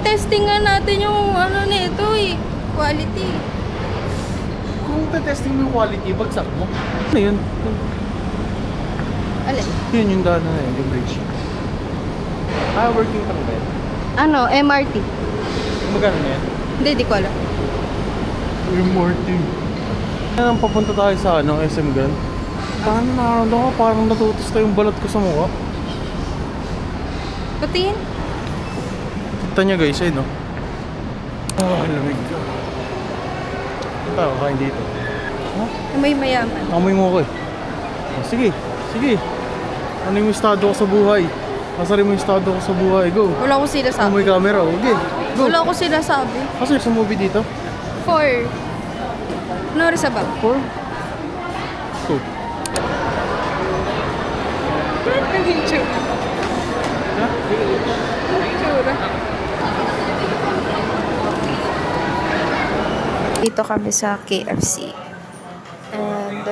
Ite-testing nga natin yung ano nito eh. Quality. Kung testing mo yung quality, bagsak mo. Ano yun? Alin? Yun yung daan na yun, yung bridge. Working pa rin ba yun? Ano? MRT. Magkano na yan? Hindi, di ko alam. MRT. Yan, papunta tayo sa SM Grand. Paano nakaramdam ko? Parang natutos yung balat ko sa mukha. Patingin? Kita niya guys, ayun no? Lamig ka. Tayo, kain dito. May mayaman. Amoy mo ko eh. Sige, sige. Ano yung estado ko sa buhay? Masarin mo yung estado ko sa buhay. Go. Wala ko sinasabi. Amoy camera, okay. Go. Wala ko sinasabi. Kasi sa movie dito? 4. Ano oras ba? 4? Go. Naging tsura. Ha? Tsura. Dito kami sa KFC. And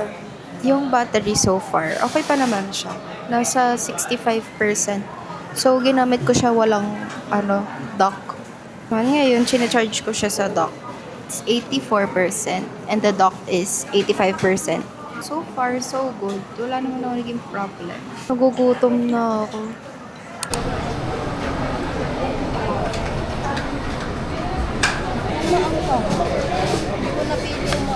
yung battery so far, okay pa naman siya. Nasa 65%. So, ginamit ko siya walang dock. Ngayon, sinacharge ko siya sa dock. It's 84% and the dock is 85%. So far, so good. Wala naman ako naging problem. Nagugutom na ako. Hindi ko napili yung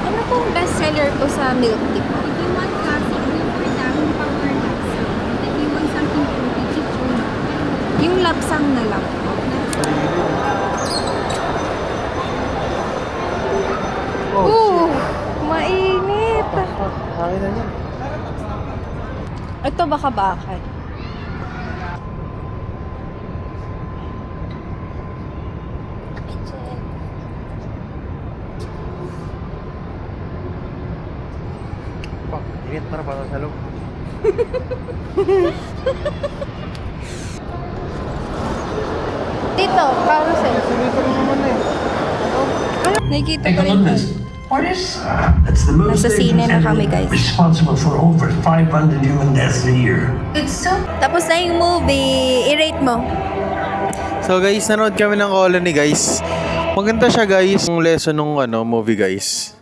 ano pong bestseller ko sa milk tea po? If you want classic, go for that power lapsang. If you want something fruity, chichon. Yung lapsang na lang po. Oh, Mainit. Kain na niya. Ito baka bakal. Pak, init para para sa loob. Dito, carousel. Dito rin naman na eh. Nakikita Take ko a rin look po. at this. What is? That's the most Nasa sine na kami, guys. responsible for over 500 human deaths a year. It's so Tapos na yung movie. I-rate mo. So guys, nanood kami ng Colony guys. Maganda siya guys. Yung lesson ng movie guys.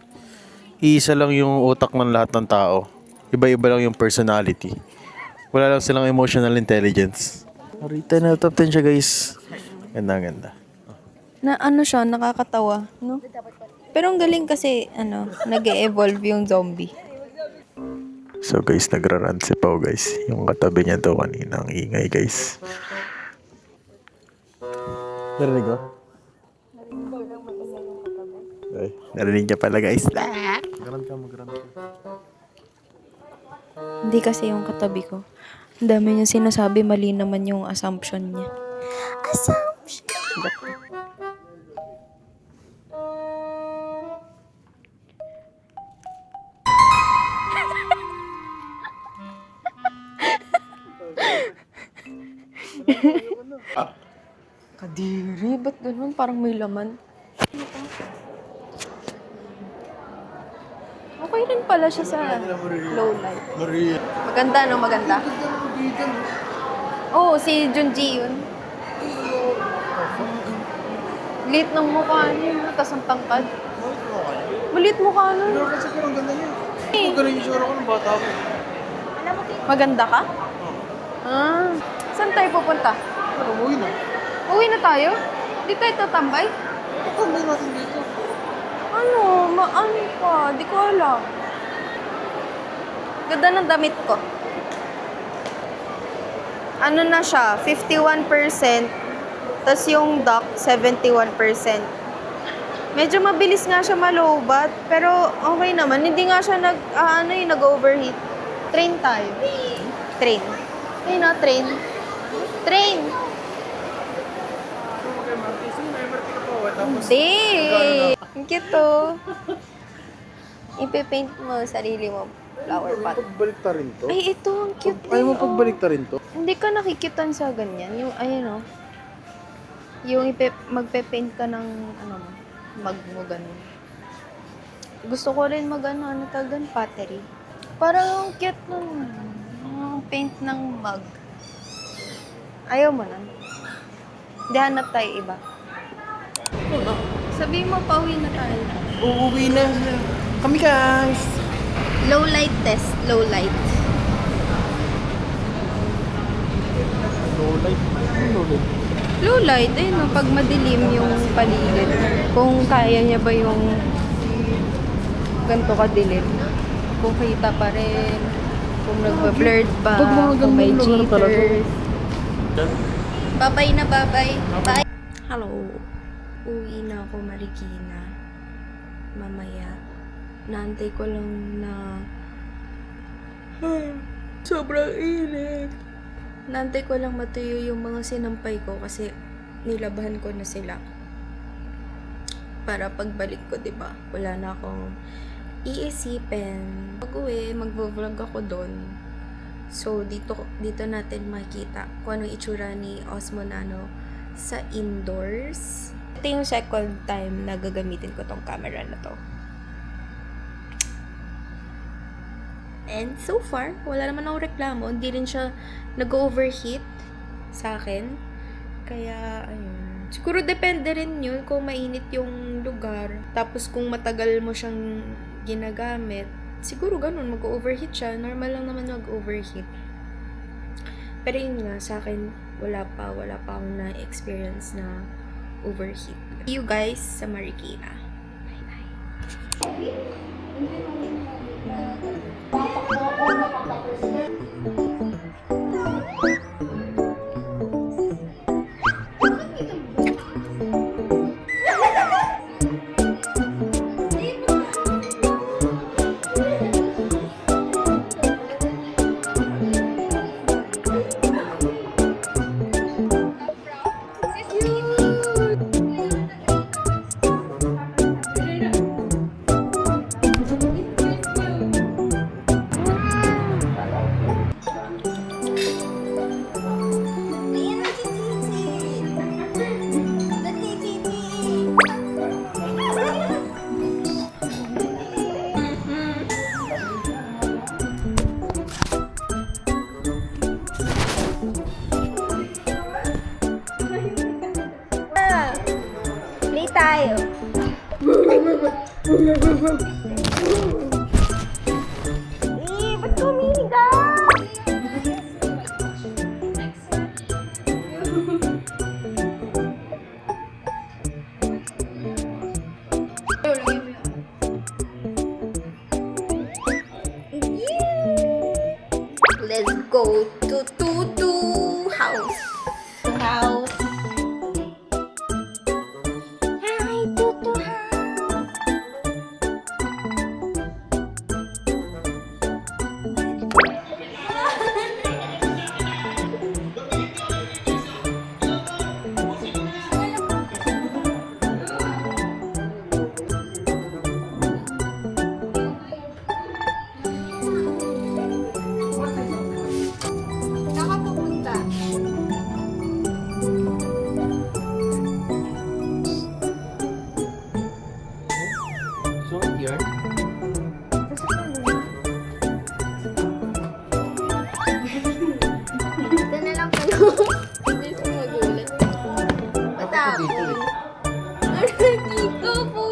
Iisa lang yung utak ng lahat ng tao. Iba-iba lang yung personality. Wala lang silang emotional intelligence. Rita na top 10 siya guys. Ganda. Na ano siya, nakakatawa, no? Pero ang galing kasi, nag-e-evolve yung zombie. So guys, nagra-rant si Pao guys. Yung katabi niya daw kanina ang ingay guys. Narinig ko? Ay, narinig niya pala guys. Magrant ka. Hindi kasi yung katabi ko. Ang dami niya sinasabi, mali naman yung assumption niya. Assumption! Kadiri, ba't ganun? Parang may laman. Okay rin pala siya sa low light. Maria. Maganda, no? Maganda. Oo, si Junji yun. Lit ng mukha niya, tas ang tangkad. Malit mukha nun. Pero kasi parang ganda niya. Kung ganun yung sura ko ng bata ko. Maganda ka? Ah. Saan tayo pupunta? Pero umuwi na. Uwi na tayo? Di tayo tatambay? Tatambay natin dito. Ano? Ano pa? Di ko alam. Ganda ng damit ko. Ano na siya? 51%. Tapos yung dock, 71%. Medyo mabilis nga siya malobat. Pero okay naman. Hindi nga siya nag-overheat. Train tayo. Train. Ayun na, train. Train! Hindi! Ang cute to. Ipe-paint mo sarili mo. Flower pot. Pagbalik ta rin to? Ay, ito, ang cute Ayaw mo din, pagbalik ta rin to? Hindi ka nakikitan sa ganyan. Yung, ayun, yung magpe-paint ka ng, mug mo, ganun. Gusto ko rin ano tawag doon, pottery. Parang ang cute nun. Yung paint ng mug. Ayaw mo na. Hindi, hanap tayo iba. Sabihin mo, pauwi na tayo. Uuwi na. Kami guys. Low light test, low light. Low light. Low light. Low light, pag madilim yung paligid. Kung kaya niya ba yung ganito kadilim. Kung kita pa rin. Kung nagba-blurred ba. Pag mga Kung may ganun lang talaga. jitters. Bye-bye na, bye-bye. Bye. Hello. Uwi na ako, Marikina. Mamaya. Naantay ko lang na sobrang init. Naantay ko lang matuyo yung mga sinampay ko kasi nilabahan ko na sila. Para pagbalik ko, 'di ba? Wala na akong iisipin. Pag-uwi, magvo-vlog ako doon. So dito natin makikita kung anong itsura ni Osmo Nano sa indoors. Ito yung second time na gagamitin ko tong camera na to. And so far, wala naman akong reklamo. Hindi rin siya nag-overheat sa akin. Kaya, ayun. Siguro depende rin yun kung mainit yung lugar. Tapos kung matagal mo siyang ginagamit, siguro ganun, mag-overheat siya. Normal lang naman mag-overheat. Pero yun nga, sa akin, wala pa akong na-experience na overheat. See you guys sa Marikina. Bye-bye. Play tayo. Ba't kumihigas? Let's go to house. House. Hi, Tutu house. Nakapupunta. So, here. Ito na lang po. Hindi siya magulat. Matakot. Dito po.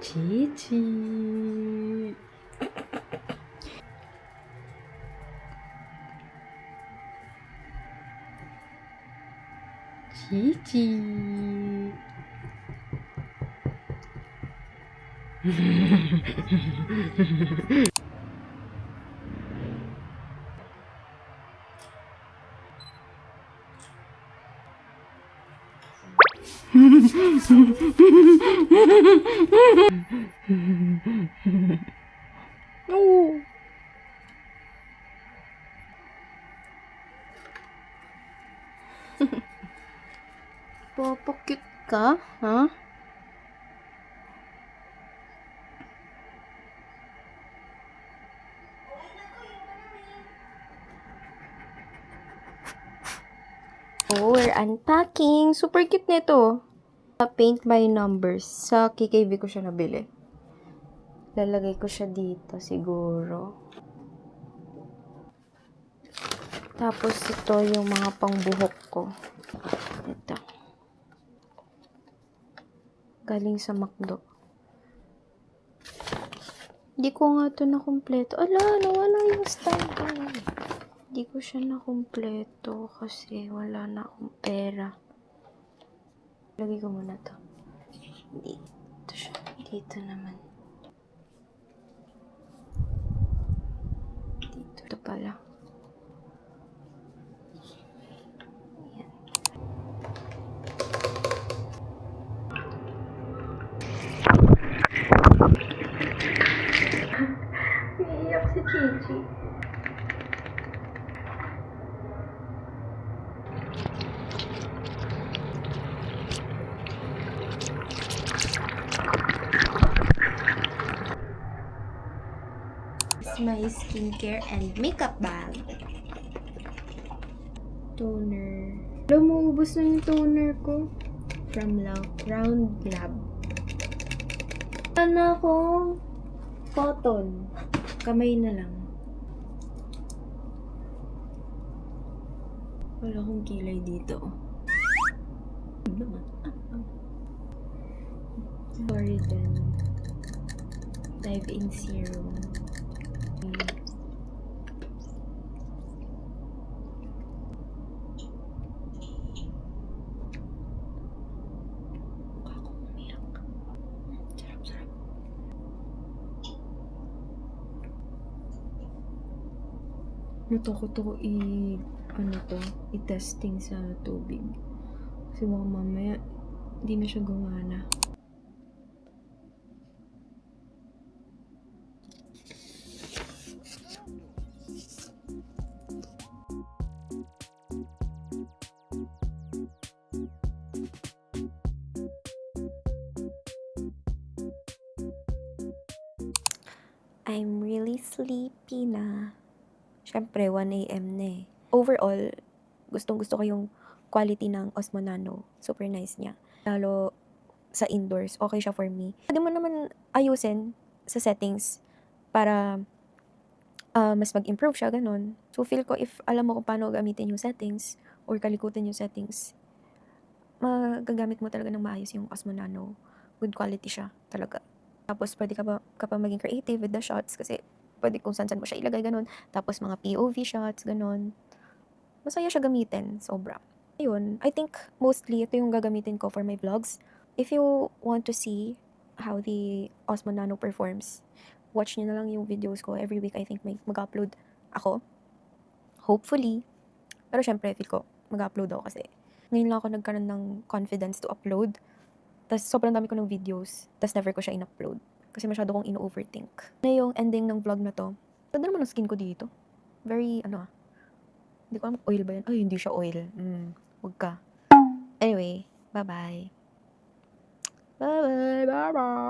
Chichi. Chichi. Papa, cute ka? Ha? Oh, we're unpacking. Super cute nito. Paint by numbers. Sa KKV ko siya nabili. Lalagay ko siya dito siguro. Tapos ito yung mga pangbuhok ko. Ito. Galing sa McDo. Hindi ko nga ito nakumpleto. Ala, nawala yung stand ko. Hindi ko siya nakumpleto kasi wala na akong pera. Lagay ko muna to. Dito siya. Dito naman. Dito. Ito pala. Ayan. Iiyak si Chichi. My skincare and makeup bag. Toner. Alam mo, ubos na yung toner ko. From Round Lab. Ano ako? Cotton. Kamay na lang. Wala akong kilay dito. Ano naman? Sorry then. Dive in serum. Natakot ako i-testing sa tubig. Kasi baka mamaya, hindi na siya gumana. I'm really sleepy na. Siyempre, 1 AM na eh. Overall, gustong-gusto ko yung quality ng Osmo Nano. Super nice niya. Lalo sa indoors, okay siya for me. Pwede mo naman ayusin sa settings para mas mag-improve siya, ganun. So, feel ko if alam mo kung paano gamitin yung settings or kalikutin yung settings, magagamit mo talaga ng maayos yung Osmo Nano. Good quality siya, talaga. Tapos, pwede ka pa maging creative with the shots kasi pwede kung saan mo siya ilagay, ganun. Tapos, mga POV shots, ganun. Masaya siya gamitin, sobra. Ayun, I think mostly ito yung gagamitin ko for my vlogs. If you want to see how the Osmo Nano performs, watch nyo na lang yung videos ko. Every week, I think mag-upload ako. Hopefully. Pero syempre, feel ko mag-upload ako kasi ngayon lang ako nagkaroon ng confidence to upload. Tapos sobrang dami ko ng videos. Tapos never ko siya in-upload. Kasi masyado kong in-overthink. Na yung ending ng vlog na to. Ganda naman ang skin ko dito. Very, hindi ko alam, oil ba yan? Ay, hindi siya oil. Wag ka. Anyway, bye-bye. Bye-bye. Bye-bye.